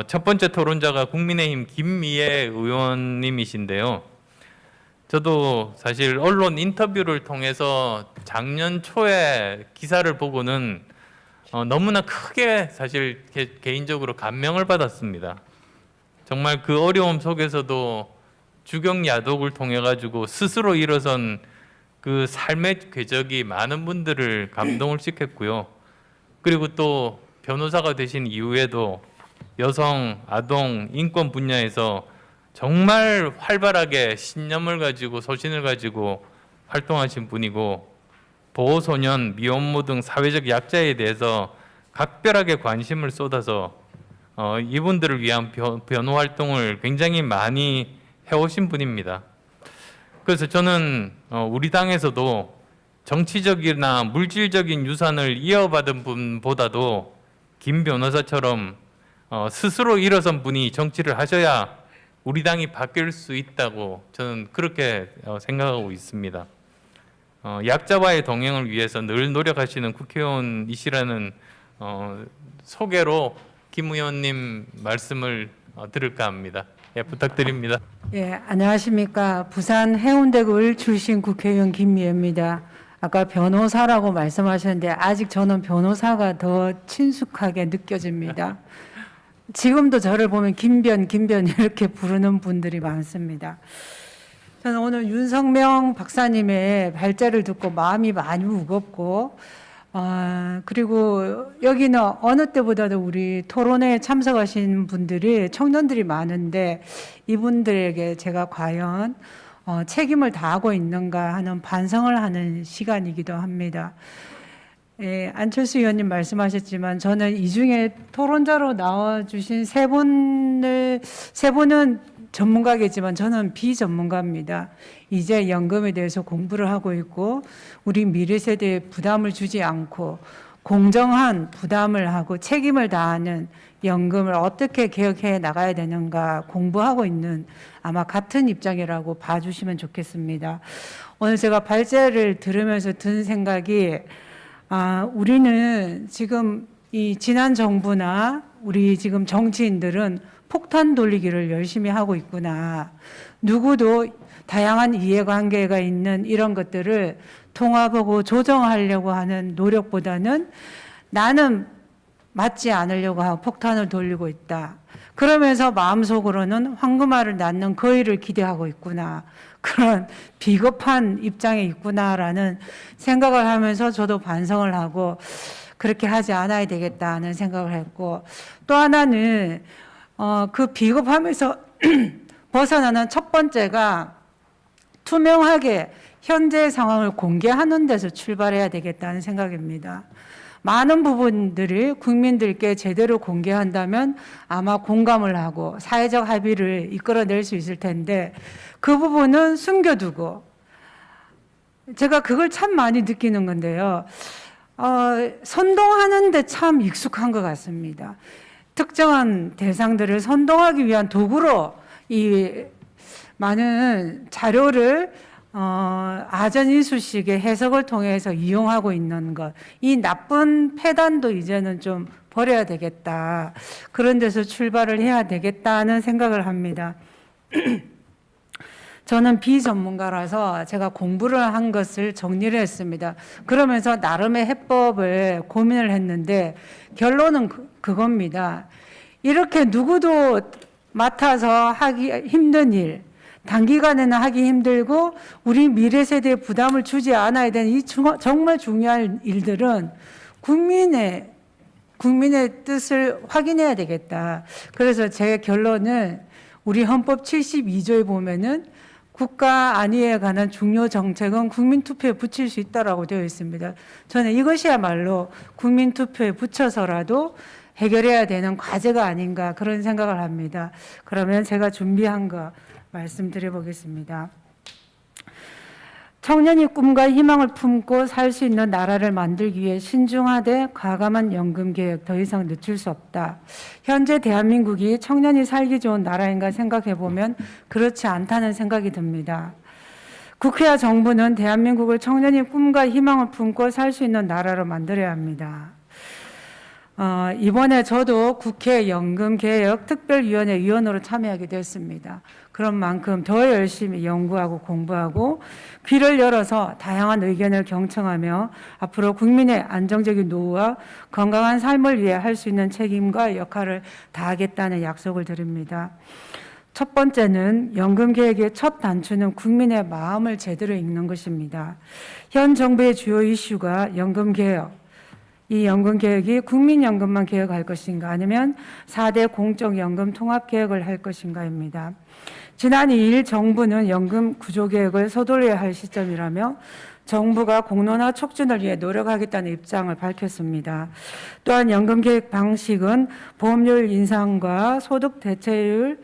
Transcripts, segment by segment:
첫 번째 토론자가 국민의힘 김미애 의원님이신데요. 저도 사실 언론 인터뷰를 통해서 작년 초에 기사를 보고는 너무나 크게 사실 개인적으로 감명을 받았습니다. 정말 그 어려움 속에서도 주경야독을 통해 가지고 스스로 일어선 그 삶의 궤적이 많은 분들을 감동을 시켰고요. 그리고 또 변호사가 되신 이후에도 여성, 아동, 인권 분야에서 정말 활발하게 신념을 가지고 소신을 가지고 활동하신 분이고, 보호소년, 미혼모 등 사회적 약자에 대해서 각별하게 관심을 쏟아서 이분들을 위한 변호 활동을 굉장히 많이 해오신 분입니다. 그래서 저는 우리 당에서도 정치적이나 물질적인 유산을 이어받은 분보다도 김 변호사처럼 스스로 일어선 분이 정치를 하셔야 우리 당이 바뀔 수 있다고 저는 그렇게 생각하고 있습니다. 약자와의 동행을 위해서 늘 노력하시는 국회의원이시라는 소개로 김 의원님 말씀을 들을까 합니다. 예, 부탁드립니다. 예, 안녕하십니까. 부산 해운대구을 출신 국회의원 김미애입니다. 아까 변호사라고 말씀하셨는데 아직 저는 변호사가 더 친숙하게 느껴집니다. 지금도 저를 보면 김변 이렇게 부르는 분들이 많습니다. 저는 오늘 윤석명 박사님의 발제를 듣고 마음이 많이 무겁고, 그리고 여기는 어느 때보다도 우리 토론회에 참석하신 분들이 청년들이 많은데 이분들에게 제가 과연 책임을 다하고 있는가 하는 반성을 하는 시간이기도 합니다. 예, 안철수 의원님 말씀하셨지만 저는 이 중에 토론자로 나와주신 세 분은 전문가겠지만 저는 비전문가입니다. 이제 연금에 대해서 공부를 하고 있고 우리 미래 세대에 부담을 주지 않고 공정한 부담을 하고 책임을 다하는 연금을 어떻게 개혁해 나가야 되는가 공부하고 있는 아마 같은 입장이라고 봐주시면 좋겠습니다. 오늘 제가 발제를 들으면서 든 생각이 우리는 지금 이 지난 정부나 우리 지금 정치인들은 폭탄 돌리기를 열심히 하고 있구나. 누구도 다양한 이해관계가 있는 이런 것들을 통합하고 조정하려고 하는 노력보다는 나는 맞지 않으려고 하고 폭탄을 돌리고 있다. 그러면서 마음속으로는 황금알을 낳는 그 일을 기대하고 있구나. 그런 비겁한 입장에 있구나라는 생각을 하면서 저도 반성을 하고 그렇게 하지 않아야 되겠다는 생각을 했고, 또 하나는 그 비겁함에서 벗어나는 첫 번째가 투명하게 현재 상황을 공개하는 데서 출발해야 되겠다는 생각입니다. 많은 부분들을 국민들께 제대로 공개한다면 아마 공감을 하고 사회적 합의를 이끌어낼 수 있을 텐데 그 부분은 숨겨두고, 제가 그걸 참 많이 느끼는 건데요. 선동하는데 참 익숙한 것 같습니다. 특정한 대상들을 선동하기 위한 도구로 이 많은 자료를 아전인수식의 해석을 통해서 이용하고 있는 것, 이 나쁜 패단도 이제는 좀 버려야 되겠다. 그런 데서 출발을 해야 되겠다는 생각을 합니다. 저는 비전문가라서 제가 공부를 한 것을 정리를 했습니다. 그러면서 나름의 해법을 고민을 했는데 결론은 그겁니다. 이렇게 누구도 맡아서 하기 힘든 일, 단기간에는 하기 힘들고 우리 미래 세대에 부담을 주지 않아야 되는 이 정말 중요한 일들은 국민의 뜻을 확인해야 되겠다. 그래서 제 결론은 우리 헌법 72조에 보면은 국가 안위에 관한 중요 정책은 국민투표에 붙일 수 있다라고 되어 있습니다. 저는 이것이야말로 국민투표에 붙여서라도 해결해야 되는 과제가 아닌가 그런 생각을 합니다. 그러면 제가 준비한 거 말씀드려 보겠습니다. 청년이 꿈과 희망을 품고 살 수 있는 나라를 만들기 위해 신중하되 과감한 연금 개혁 더 이상 늦출 수 없다. 현재 대한민국이 청년이 살기 좋은 나라인가 생각해 보면 그렇지 않다는 생각이 듭니다. 국회와 정부는 대한민국을 청년이 꿈과 희망을 품고 살 수 있는 나라로 만들어야 합니다. 이번에 저도 국회 연금개혁 특별위원회 위원으로 참여하게 됐습니다. 그런 만큼 더 열심히 연구하고 공부하고 귀를 열어서 다양한 의견을 경청하며 앞으로 국민의 안정적인 노후와 건강한 삶을 위해 할 수 있는 책임과 역할을 다하겠다는 약속을 드립니다. 첫 번째는 연금개혁의 첫 단추는 국민의 마음을 제대로 읽는 것입니다. 현 정부의 주요 이슈가 연금개혁, 이 연금개혁이 국민연금만 개혁할 것인가 아니면 4대 공적연금 통합개혁을 할 것인가입니다. 지난 2일 정부는 연금 구조개혁을 서둘러야 할 시점이라며 정부가 공론화 촉진을 위해 노력하겠다는 입장을 밝혔습니다. 또한 연금개혁 방식은 보험료율 인상과 소득 대체율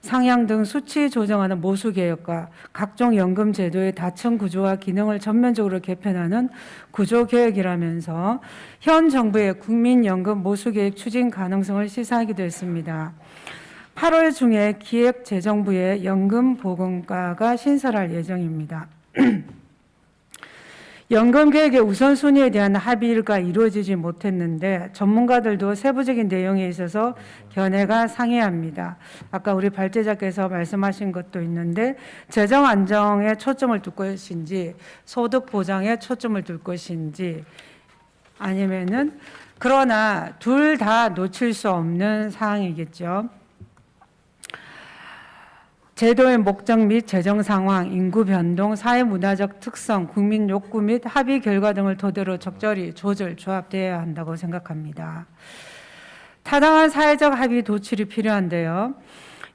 상향 등 수치 조정하는 모수개혁과 각종 연금 제도의 다층 구조와 기능을 전면적으로 개편하는 구조개혁이라면서 현 정부의 국민연금 모수개혁 추진 가능성을 시사하기도 했습니다. 8월 중에 기획재정부의 연금보건과가 신설할 예정입니다. 연금개혁의 우선순위에 대한 합의가 이루어지지 못했는데 전문가들도 세부적인 내용에 있어서 견해가 상이합니다. 아까 우리 발제자께서 말씀하신 것도 있는데 재정 안정에 초점을 둘 것인지 소득 보장에 초점을 둘 것인지 아니면은 그러나 둘 다 놓칠 수 없는 사항이겠죠. 제도의 목적 및 재정 상황, 인구 변동, 사회 문화적 특성, 국민 욕구 및 합의 결과 등을 토대로 적절히 조절, 조합되어야 한다고 생각합니다. 타당한 사회적 합의 도출이 필요한데요.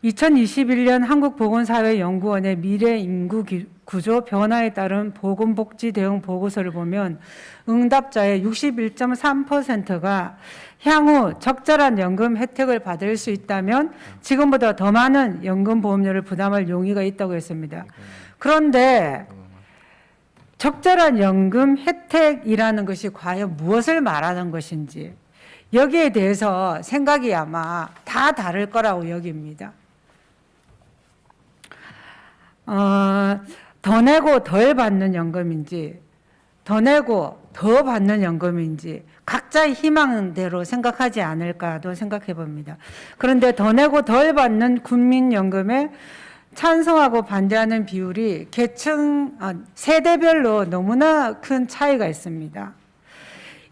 2021년 한국보건사회연구원의 미래 인구 구조 변화에 따른 보건복지 대응 보고서를 보면 응답자의 61.3%가 향후 적절한 연금 혜택을 받을 수 있다면 지금보다 더 많은 연금보험료를 부담할 용의가 있다고 했습니다. 그런데 적절한 연금 혜택이라는 것이 과연 무엇을 말하는 것인지 여기에 대해서 생각이 아마 다 다를 거라고 여깁니다. 더 내고 덜 받는 연금인지 더 내고 더 받는 연금인지 각자의 희망대로 생각하지 않을까도 생각해 봅니다. 그런데 더 내고 덜 받는 국민연금에 찬성하고 반대하는 비율이 계층, 세대별로 너무나 큰 차이가 있습니다.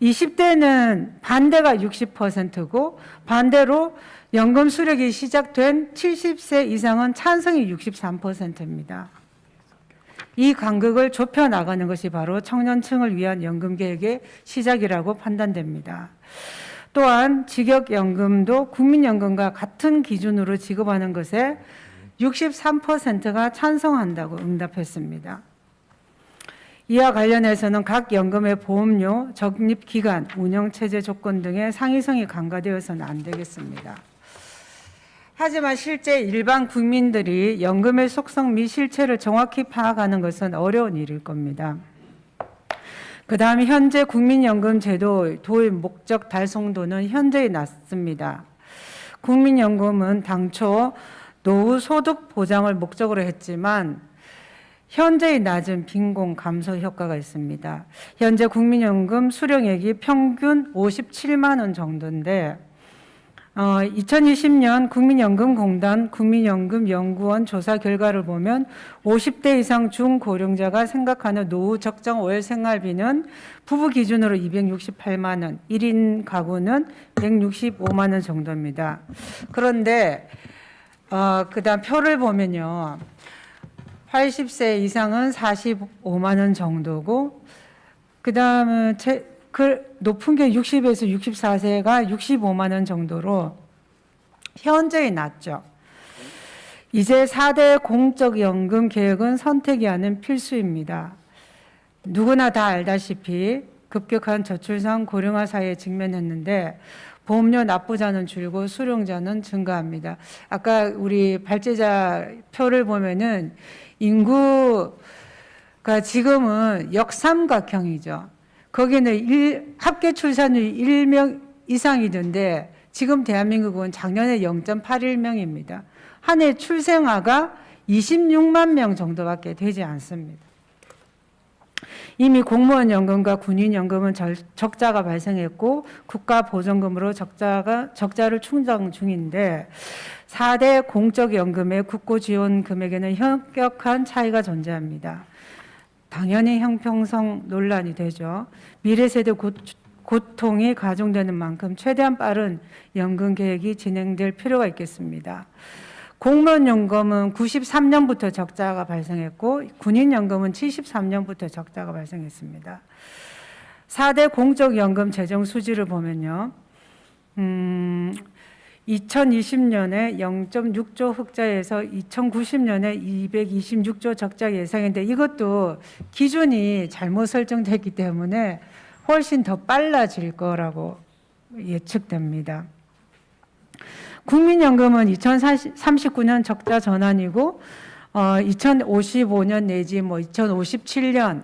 20대는 반대가 60%고 반대로 연금 수령이 시작된 70세 이상은 찬성이 63%입니다. 이 간극을 좁혀 나가는 것이 바로 청년층을 위한 연금 계획의 시작이라고 판단됩니다. 또한 직역연금도 국민연금과 같은 기준으로 지급하는 것에 63%가 찬성한다고 응답했습니다. 이와 관련해서는 각 연금의 보험료, 적립기간, 운영체제 조건 등의 상위성이 간과되어서는 안 되겠습니다. 하지만 실제 일반 국민들이 연금의 속성 및 실체를 정확히 파악하는 것은 어려운 일일 겁니다. 그 다음 현재 국민연금 제도 도입 목적 달성도는 현저히 낮습니다. 국민연금은 당초 노후 소득 보장을 목적으로 했지만 현재의 낮은 빈곤 감소 효과가 있습니다. 현재 국민연금 수령액이 평균 57만 원 정도인데 2020년 국민연금공단 국민연금연구원 조사 결과를 보면 50대 이상 중고령자가 생각하는 노후 적정 월 생활비는 부부 기준으로 268만 원, 1인 가구는 165만 원 정도입니다. 그런데 그다음 표를 보면요. 80세 이상은 45만 원 정도고 그다음은 높은 게 60에서 64세가 65만 원 정도로 현저히 낮죠. 이제 4대 공적연금 계획은 선택이 아닌 필수입니다. 누구나 다 알다시피 급격한 저출산 고령화 사회에 직면했는데 보험료 납부자는 줄고 수령자는 증가합니다. 아까 우리 발제자 표를 보면은 인구가 지금은 역삼각형이죠. 거기는 합계 출산율이 1명 이상이던데 지금 대한민국은 작년에 0.81명입니다. 한 해 출생아가 26만 명 정도밖에 되지 않습니다. 이미 공무원연금과 군인연금은 적자가 발생했고 국가보전금으로 적자를 충당 중인데 4대 공적연금의 국고지원 금액에는 현격한 차이가 존재합니다. 당연히 형평성 논란이 되죠. 미래세대 고통이 가중되는 만큼 최대한 빠른 연금 계획이 진행될 필요가 있겠습니다. 공무원연금은 93년부터 적자가 발생했고 군인연금은 73년부터 적자가 발생했습니다. 4대 공적연금 재정 수지를 보면요. 2020년에 0.6조 흑자에서 2090년에 226조 적자 예상인데 이것도 기준이 잘못 설정됐기 때문에 훨씬 더 빨라질 거라고 예측됩니다. 국민연금은 2039년 적자 전환이고 2055년 내지 2057년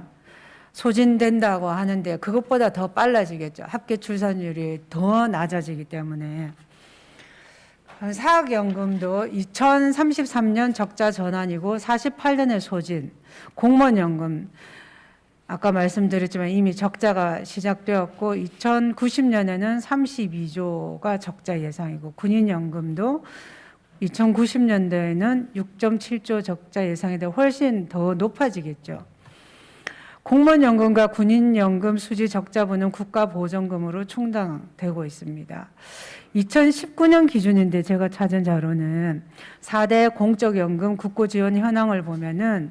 소진된다고 하는데 그것보다 더 빨라지겠죠. 합계 출산율이 더 낮아지기 때문에. 사학연금도 2033년 적자 전환이고 48년에 소진. 공무원연금 아까 말씀드렸지만 이미 적자가 시작되었고 2090년에는 32조가 적자 예상이고 군인연금도 2090년도에는 6.7조 적자 예상인데 훨씬 더 높아지겠죠. 공무원연금과 군인연금 수지 적자분은 국가보전금으로 충당되고 있습니다. 2019년 기준인데 제가 찾은 자료는 4대 공적연금 국고지원 현황을 보면은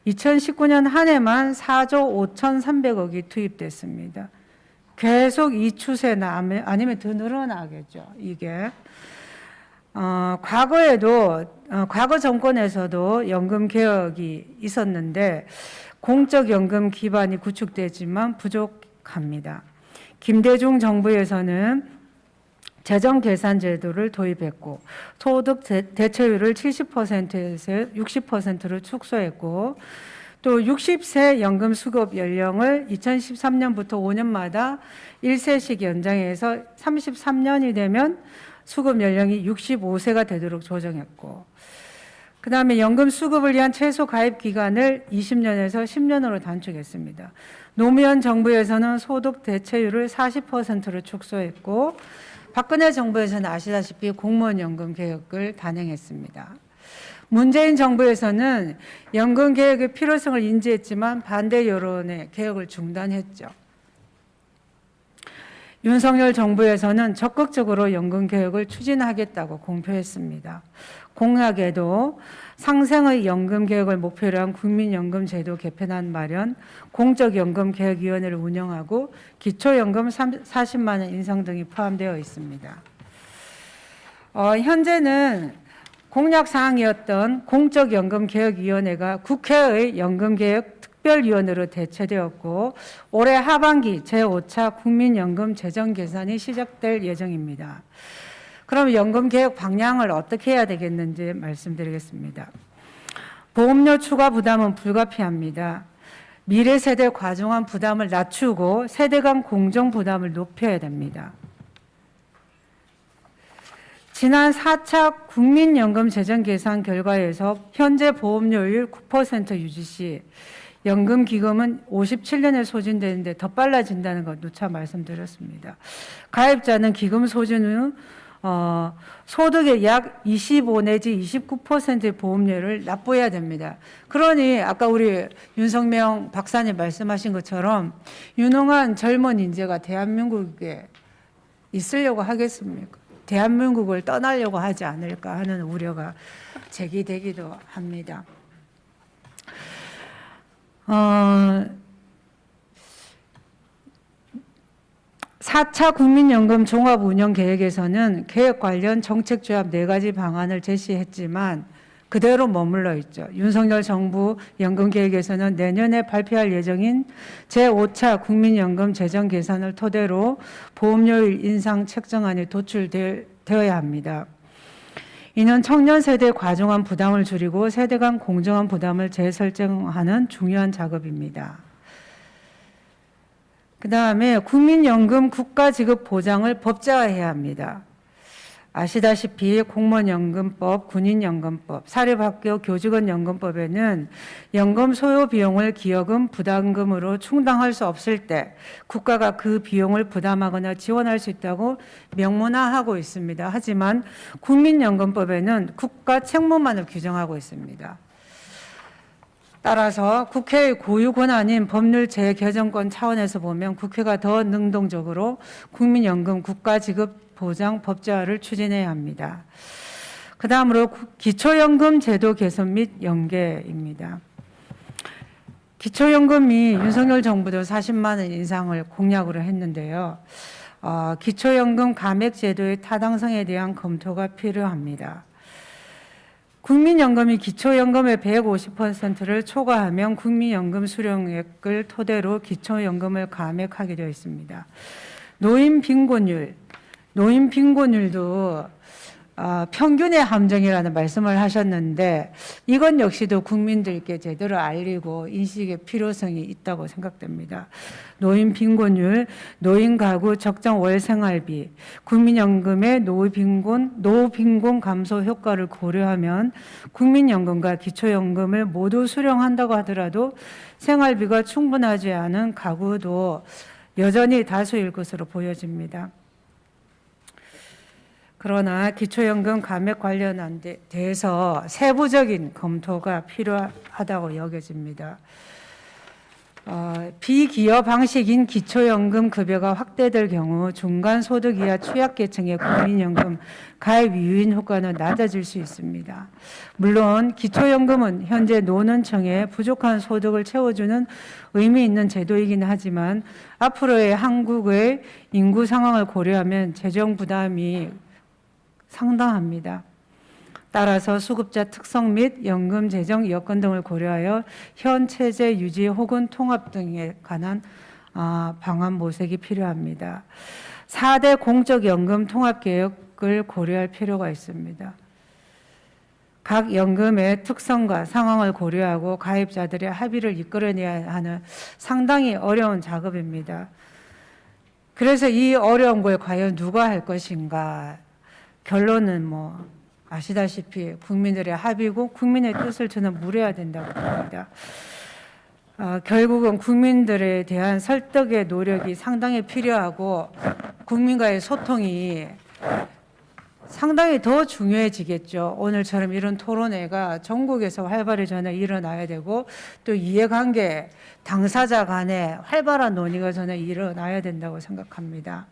2019년 한 해만 4조 5,300억이 투입됐습니다. 계속 이 추세나 아니면 더 늘어나겠죠. 이게 과거 정권에서도 연금 개혁이 있었는데 공적연금 기반이 구축되지만 부족합니다. 김대중 정부에서는 재정계산 제도를 도입했고 소득 대체율을 70%에서 60%로 축소했고 또 60세 연금 수급 연령을 2013년부터 5년마다 1세씩 연장해서 33년이 되면 수급 연령이 65세가 되도록 조정했고 그 다음에 연금 수급을 위한 최소 가입 기간을 20년에서 10년으로 단축했습니다. 노무현 정부에서는 소득 대체율을 40%로 축소했고 박근혜 정부에서는 아시다시피 공무원연금 개혁을 단행했습니다. 문재인 정부에서는 연금 개혁의 필요성을 인지했지만 반대 여론의 개혁을 중단했죠. 윤석열 정부에서는 적극적으로 연금 개혁을 추진하겠다고 공표했습니다. 공약에도 상생의 연금 개혁을 목표로 한 국민연금 제도 개편안 마련, 공적연금개혁위원회를 운영하고 기초연금 40만 원 인상 등이 포함되어 있습니다. 현재는 공약사항이었던 공적연금개혁위원회가 국회의 연금개혁 특별위원회로 대체되었고 올해 하반기 제5차 국민연금 재정 개선이 시작될 예정입니다. 그럼 연금 개혁 방향을 어떻게 해야 되겠는지 말씀드리겠습니다. 보험료 추가 부담은 불가피합니다. 미래 세대 과중한 부담을 낮추고 세대 간 공정 부담을 높여야 됩니다. 지난 4차 국민연금 재정 계산 결과에서 현재 보험료율 9% 유지 시 연금기금은 57년에 소진되는데 더 빨라진다는 것 누차 말씀드렸습니다. 가입자는 기금 소진 후 소득의 약 25 내지 29%의 보험료를 납부해야 됩니다. 그러니 아까 우리 윤석명 박사님 말씀하신 것처럼 유능한 젊은 인재가 대한민국에 있으려고 하겠습니까? 대한민국을 떠나려고 하지 않을까 하는 우려가 제기되기도 합니다. 4차 국민연금 종합운영계획에서는 계획 관련 정책 조합 4가지 방안을 제시했지만 그대로 머물러 있죠. 윤석열 정부 연금계획에서는 내년에 발표할 예정인 제5차 국민연금 재정 계산을 토대로 보험료율 인상 책정안이 도출되어야 합니다. 이는 청년 세대 과중한 부담을 줄이고 세대 간 공정한 부담을 재설정하는 중요한 작업입니다. 그 다음에 국민연금 국가지급 보장을 법제화해야 합니다. 아시다시피 공무원연금법, 군인연금법, 사립학교 교직원연금법에는 연금 소요 비용을 기여금, 부담금으로 충당할 수 없을 때 국가가 그 비용을 부담하거나 지원할 수 있다고 명문화하고 있습니다. 하지만 국민연금법에는 국가 책무만을 규정하고 있습니다. 따라서 국회의 고유 권한인 법률 재개정권 차원에서 보면 국회가 더 능동적으로 국민연금 국가지급 보장 법제화를 추진해야 합니다. 그 다음으로 기초연금 제도 개선 및 연계입니다. 기초연금이 윤석열 정부도 40만 원 인상을 공약으로 했는데요. 기초연금 감액 제도의 타당성에 대한 검토가 필요합니다. 국민연금이 기초연금의 150%를 초과하면 국민연금 수령액을 토대로 기초연금을 감액하게 되어 있습니다. 노인 빈곤율도 평균의 함정이라는 말씀을 하셨는데 이건 역시도 국민들께 제대로 알리고 인식의 필요성이 있다고 생각됩니다. 노인 빈곤율, 노인 가구 적정 월 생활비, 국민연금의 노빈곤 감소 효과를 고려하면 국민연금과 기초연금을 모두 수령한다고 하더라도 생활비가 충분하지 않은 가구도 여전히 다수일 것으로 보여집니다. 그러나 기초연금 감액 관련한 데 대해서 세부적인 검토가 필요하다고 여겨집니다. 비기여 방식인 기초연금 급여가 확대될 경우 중간소득 이하 취약계층의 국민연금 가입 유인 효과는 낮아질 수 있습니다. 물론 기초연금은 현재 노년층의 부족한 소득을 채워주는 의미 있는 제도이긴 하지만 앞으로의 한국의 인구 상황을 고려하면 재정 부담이 상당합니다. 따라서 수급자 특성 및 연금 재정 여건 등을 고려하여 현 체제 유지 혹은 통합 등에 관한 방안 모색이 필요합니다. 4대 공적연금 통합개혁을 고려할 필요가 있습니다. 각 연금의 특성과 상황을 고려하고 가입자들의 합의를 이끌어내야 하는 상당히 어려운 작업입니다. 그래서 이 어려운 걸 과연 누가 할 것인가? 결론은 아시다시피 국민들의 합의고 국민의 뜻을 저는 물어야 된다고 봅니다. 결국은 국민들에 대한 설득의 노력이 상당히 필요하고 국민과의 소통이 상당히 더 중요해지겠죠. 오늘처럼 이런 토론회가 전국에서 활발히 저는 일어나야 되고 또 이해관계 당사자 간에 활발한 논의가 저는 일어나야 된다고 생각합니다.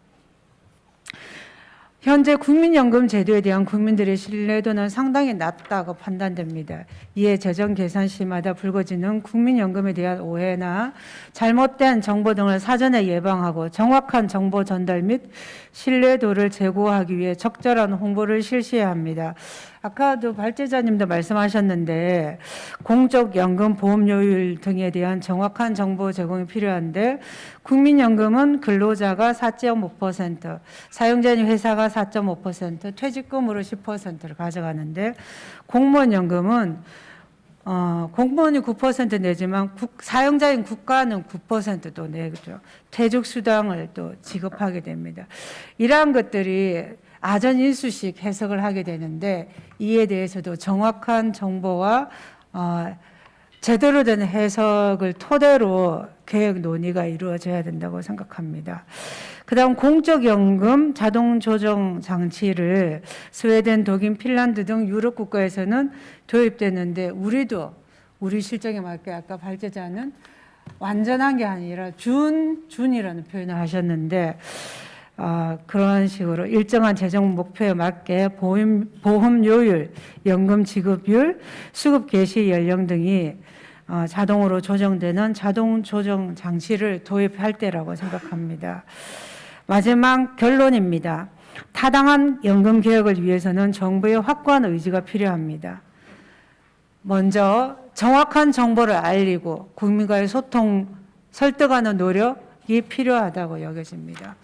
현재 국민연금 제도에 대한 국민들의 신뢰도는 상당히 낮다고 판단됩니다. 이에 재정 계산 시마다 불거지는 국민연금에 대한 오해나 잘못된 정보 등을 사전에 예방하고 정확한 정보 전달 및 신뢰도를 제고하기 위해 적절한 홍보를 실시해야 합니다. 아까도 발제자님도 말씀하셨는데 공적연금 보험료율 등에 대한 정확한 정보 제공이 필요한데 국민연금은 근로자가 4.5%, 사용자인 회사가 4.5%, 퇴직금으로 10%를 가져가는데 공무원연금은 공무원이 9% 내지만 사용자인 국가는 9%도 내죠. 퇴직수당을 또 지급하게 됩니다. 이러한 것들이 아전인수식 해석을 하게 되는데 이에 대해서도 정확한 정보와 제대로 된 해석을 토대로 계획 논의가 이루어져야 된다고 생각합니다. 그다음 공적연금 자동조정 장치를 스웨덴, 독일, 핀란드 등 유럽 국가에서는 도입됐는데 우리 실정에 맞게 아까 발제자는 완전한 게 아니라 준이라는 표현을 하셨는데 그런 식으로 일정한 재정 목표에 맞게 보험료율, 연금 지급율, 수급 개시 연령 등이 자동으로 조정되는 자동 조정 장치를 도입할 때라고 생각합니다. 마지막 결론입니다. 타당한 연금 개혁을 위해서는 정부의 확고한 의지가 필요합니다. 먼저 정확한 정보를 알리고 국민과의 소통, 설득하는 노력이 필요하다고 여겨집니다.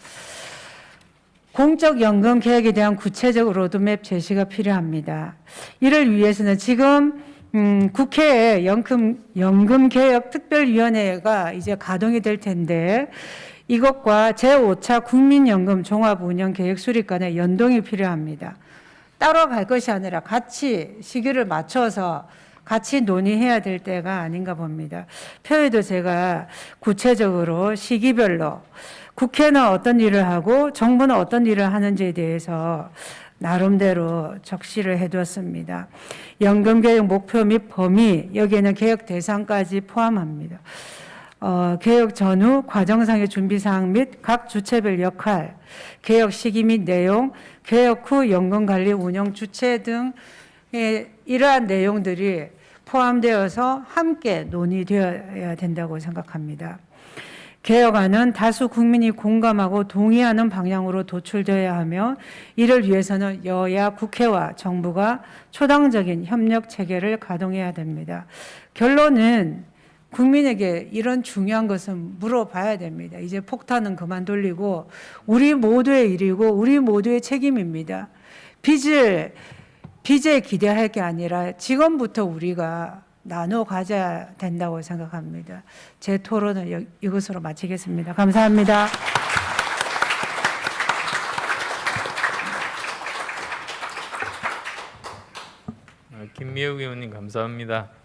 공적연금 개혁에 대한 구체적 로드맵 제시가 필요합니다. 이를 위해서는 지금 국회에 연금개혁특별위원회가 이제 가동이 될 텐데 이것과 제5차 국민연금 종합운영계획 수립 간의 연동이 필요합니다. 따로 갈 것이 아니라 같이 시기를 맞춰서 같이 논의해야 될 때가 아닌가 봅니다. 표에도 제가 구체적으로 시기별로 국회는 어떤 일을 하고 정부는 어떤 일을 하는지에 대해서 나름대로 적시를 해두었습니다. 연금개혁 목표 및 범위, 여기에는 개혁 대상까지 포함합니다. 개혁 전후 과정상의 준비사항 및 각 주체별 역할, 개혁 시기 및 내용, 개혁 후 연금관리 운영 주체 등의 이러한 내용들이 포함되어서 함께 논의되어야 된다고 생각합니다. 개혁안은 다수 국민이 공감하고 동의하는 방향으로 도출되어야 하며 이를 위해서는 여야 국회와 정부가 초당적인 협력 체계를 가동해야 됩니다. 결론은 국민에게 이런 중요한 것은 물어봐야 됩니다. 이제 폭탄은 그만 돌리고 우리 모두의 일이고 우리 모두의 책임입니다. 빚에 기대할 게 아니라 지금부터 우리가 나눠 가져야 된다고 생각합니다. 제 토론은 이것으로 마치겠습니다. 감사합니다. 김미혁 의원님 감사합니다.